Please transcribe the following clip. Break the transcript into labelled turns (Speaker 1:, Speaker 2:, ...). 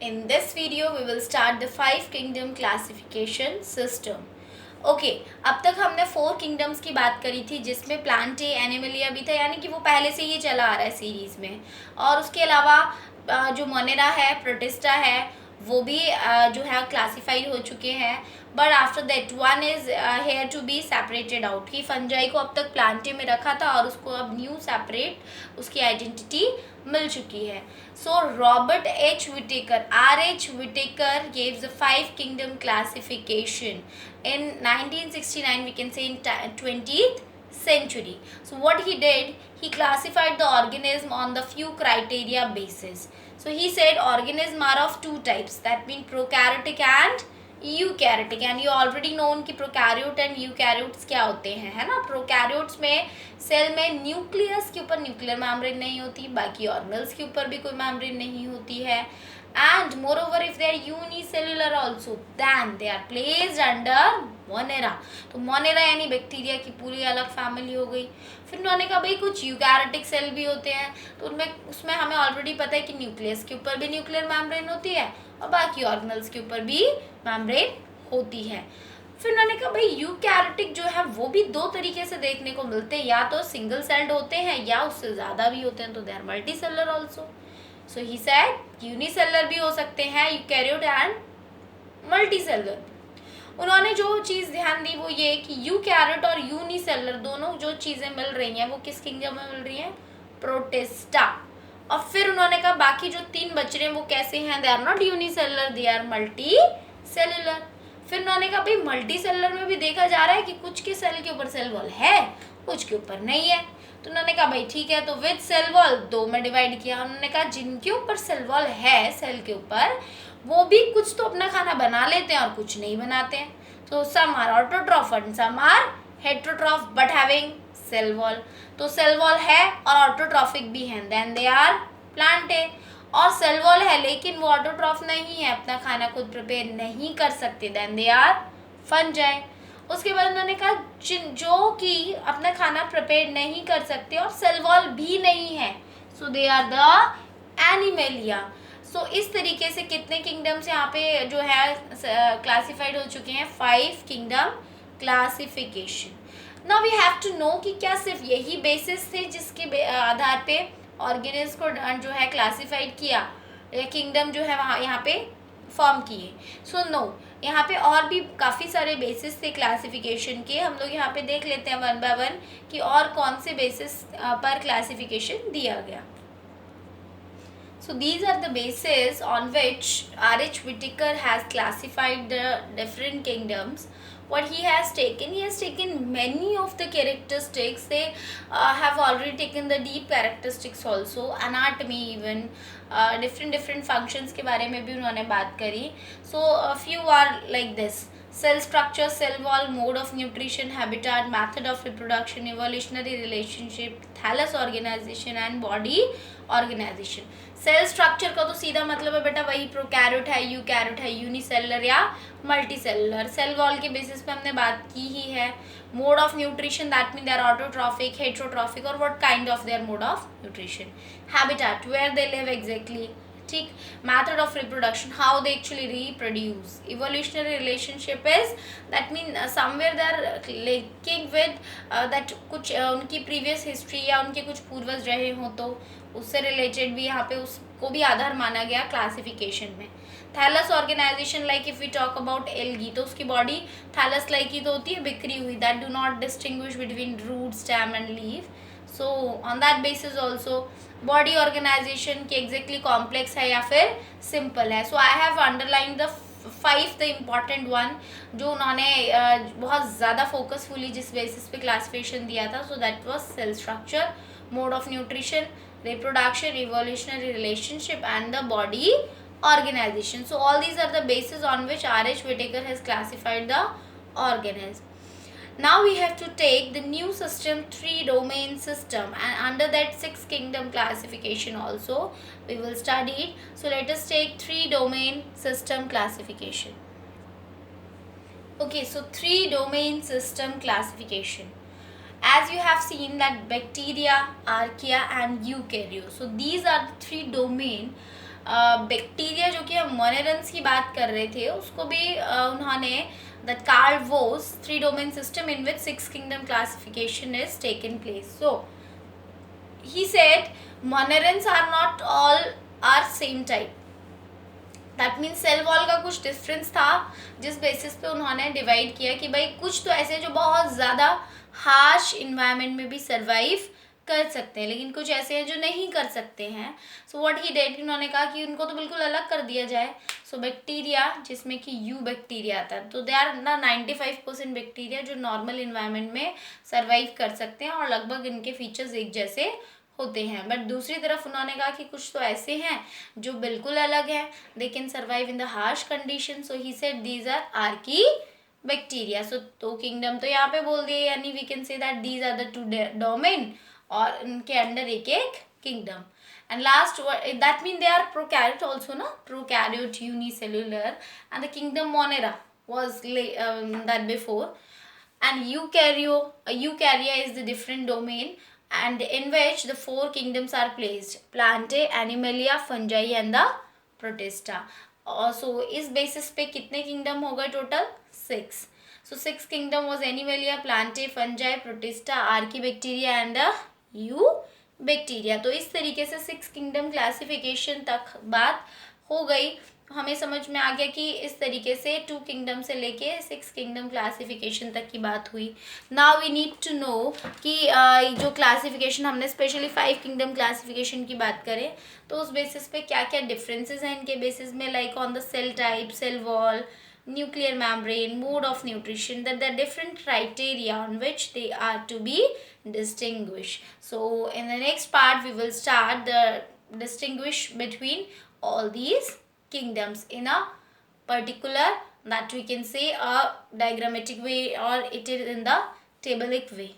Speaker 1: In this video, we will start the 5 kingdom classification system. Okay अब तक हमने 4 kingdoms की बात करी थी जिसमें प्लांटे एनिमलिया भी था, यानी कि वो पहले से ही चला आ रहा है सीरीज़ में। और उसके अलावा जो मोनेरा है, प्रोटिस्टा है, वो भी जो है क्लासिफाइड हो चुके हैं। But after that one is here to be separated out. कि फंजाई को अब तक प्लांटे में रखा था और उसको अब न्यू सेपरेट उसकी आइडेंटिटी मिल चुकी है। So Robert H Whittaker, R.H. Whittaker gave the 5 kingdom classification in 1969, we can say in 20th century. So what he did, he classified the organism on the few criteria basis. So he said organism are of 2 types, that mean prokaryotic and eukaryotic. And you already know उनकी prokaryote and eukaryotes क्या होते हैं, है ना। Prokaryotes में cell में nucleus के ऊपर न्यूक्लियर मेम्ब्रेन नहीं होती, बाकी ऑर्गेनल्स के ऊपर भी कोई मेम्ब्रेन नहीं होती है। And moreover if they are unicellular also then they are placed under Monera. तो मोनेरा यानी बैक्टीरिया की पूरी अलग फैमिली हो गई। फिर उन्होंने कहा भाई कुछ यूकैरियोटिक सेल भी होते हैं, तो उनमें उसमें हमें ऑलरेडी पता है कि न्यूक्लियस के ऊपर भी न्यूक्लियर मेम्ब्रेन होती है और बाकी ऑर्गेनल्स के ऊपर भी मेम्ब्रेन होती है। फिर उन्होंने कहा भाई यूकैरियोटिक जो है वो भी 2 तरीके से देखने को मिलते हैं, या तो सिंगल सेल्ड होते हैं या उससे ज़्यादा भी होते हैं, तो they are multicellular also. So he said unicellular भी हो सकते हैं यूकैरियोट एंड मल्टी सेलर। उन्होंने जो चीज़ ध्यान दी वो ये कि यूकैरियोट और यूनिसेलर दोनों जो चीज़ें मिल रही हैं वो किस किंगडम में मिल रही हैं, प्रोटिस्टा। और फिर उन्होंने कहा बाकी जो 3 बच रहे हैं वो कैसे हैं, they are not unicellular, they are multicellular. फिर उन्होंने कहा भाई मल्टी सेलुलर में भी देखा जा रहा है कि कुछ के सेल के ऊपर सेल वॉल है, कुछ के ऊपर नहीं है। तो उन्होंने कहा भाई ठीक है, तो विद सेल वॉल 2 में डिवाइड किया। उन्होंने कहा जिनके ऊपर सेल वॉल है सेल के ऊपर, वो भी कुछ तो अपना खाना बना लेते हैं और कुछ नहीं बनाते हैं। तो some are autotroph and some are heterotroph but having cell wall. तो सेल वॉल है और ऑटोट्रॉफिक भी हैं, देन दे आर प्लांटे। और सेल वॉल है लेकिन वो ऑटोट्रॉफ नहीं है, अपना खाना खुद प्रिपेयर नहीं कर सकते, देन दे आर फंजाई। उसके बाद उन्होंने कहा जो कि अपना खाना प्रिपेयर नहीं कर सकते और सेल वॉल भी नहीं है, सो दे आर द एनिमेलिया। सो इस तरीके से कितने किंगडम्स यहाँ पे जो है क्लासिफाइड हो चुके हैं, 5 kingdom classification. Now we have to know कि क्या सिर्फ यही बेसिस थे जिसके आधार पे ऑर्गेनिज्म को जो है क्लासिफाइड किया या किंगडम जो है वहाँ यहाँ पे फॉर्म किए। सो नो, यहाँ पे और भी काफ़ी सारे बेसिस थे क्लासिफिकेशन के। हम लोग यहाँ पे देख लेते हैं 1 by 1 कि और कौन से बेसिस पर क्लासिफिकेशन दिया गया। So these are the bases on which R.H. Whittaker has classified the different kingdoms. What he has taken many of the characteristics. They have already taken the deep characteristics also, anatomy even, different functions के बारे में भी उन्होंने बात करी. So a few are like this: cell structure, cell wall, mode of nutrition, habitat, method of reproduction, evolutionary relationship, thallus organization and body organization. Cell structure का तो सीधा मतलब है बेटा वही प्रोकैरियोट है, यूकैरियोट है, यूनिसेलुलर या मल्टीसेलुलर। सेल वॉल के बेसिस पे हमने बात की ही है। Mode of nutrition, that mean they are autotrophic, heterotrophic, और what kind of their mode of nutrition. Habitat, where they live exactly, ठीक। Method of reproduction, how they actually reproduce. Evolutionary relationship is that mean somewhere they are linking with that, कुछ उनकी previous history या उनके कुछ पूर्वज रहे हों तो उससे रिलेटेड भी यहाँ पे उसको भी आधार माना गया क्लासिफिकेशन में। Thallus organization, like if we talk about algae, तो उसकी बॉडी थैलस लाइक ही तो होती है, बिखरी हुई, that do not distinguish between root, stem and leave. So on that basis also body organization की एग्जैक्टली कॉम्प्लेक्स है या फिर सिंपल है। So I have underline the 5 the important one जो उन्होंने बहुत ज़्यादा फोकसफुली जिस बेसिस पे क्लासिफिकेशन दिया था। So that was cell structure, mode of nutrition, reproduction, evolutionary relationship and the body organization. So all these are the bases on which R.H. Whittaker has classified the organism. Now we have to take the new system, 3-domain system, and under that 6 kingdom classification also we will study it. So let us take 3-domain system classification. Okay, so 3-domain system classification. As you have seen that bacteria, archaea and eukaryotes. So these are the 3 domain bacteria जो कि हम monerans की बात कर रहे थे उसको भी उन्होंने that Carl Voss three domain system in which six kingdom classification is taken place. So he said monerans are not all are same type. That means cell wall का कुछ डिफरेंस था जिस बेसिस पे उन्होंने डिवाइड किया कि भाई कुछ तो ऐसे जो बहुत ज़्यादा हार्श इन्वायरमेंट में भी सर्वाइव कर सकते हैं लेकिन कुछ ऐसे हैं जो नहीं कर सकते हैं. सो व्हाट ही डिड, उन्होंने कहा कि उनको तो बिल्कुल अलग कर दिया जाए. सो बैक्टीरिया जिसमें कि यू बैक्टीरिया आता है तो दे आर ना 95% बैक्टीरिया जो नॉर्मल इन्वायरमेंट में सर्वाइव कर सकते हैं और लगभग इनके फीचर्स एक जैसे होते हैं. बट दूसरी तरफ उन्होंने कहा कि कुछ तो ऐसे हैं जो बिल्कुल अलग हैं, they can survive in the harsh condition. So he said these are archaebacteria. So दो किंगडम तो यहाँ पे बोल दिए, यानी we can say that these are the two domain और इनके अंडर एक एक kingdom. And last, that means they are prokaryote also, no? Prokaryote, unicellular, and the kingdom Monera was that before. And eukarya is the different domain, and in which the four kingdoms are placed: Plantae, Animalia, Fungi, and the Protista. So इस basis पे कितने kingdom हो गए total? 6. So 6 kingdom was Animalia, Plantae, Fungi, Protista, Archaebacteria, and the Eubacteria. तो इस तरीके से 6 kingdom classification तक बात हो गई. हमें समझ में आ गया कि इस तरीके से 2 किंगडम से लेके 6 किंगडम क्लासिफिकेशन तक की बात हुई. Now we need to know कि जो क्लासिफिकेशन हमने स्पेशली 5 किंगडम क्लासिफिकेशन की बात करें तो उस बेसिस पे क्या क्या डिफरेंसेस हैं इनके बेसिस में, like on the cell type, cell wall, nuclear membrane, mode of nutrition, that the different criteria on which they are to be distinguished. So in the next part we will start the distinguish between all these kingdoms in a particular, that we can say a diagrammatic way or it is in the tabulic way.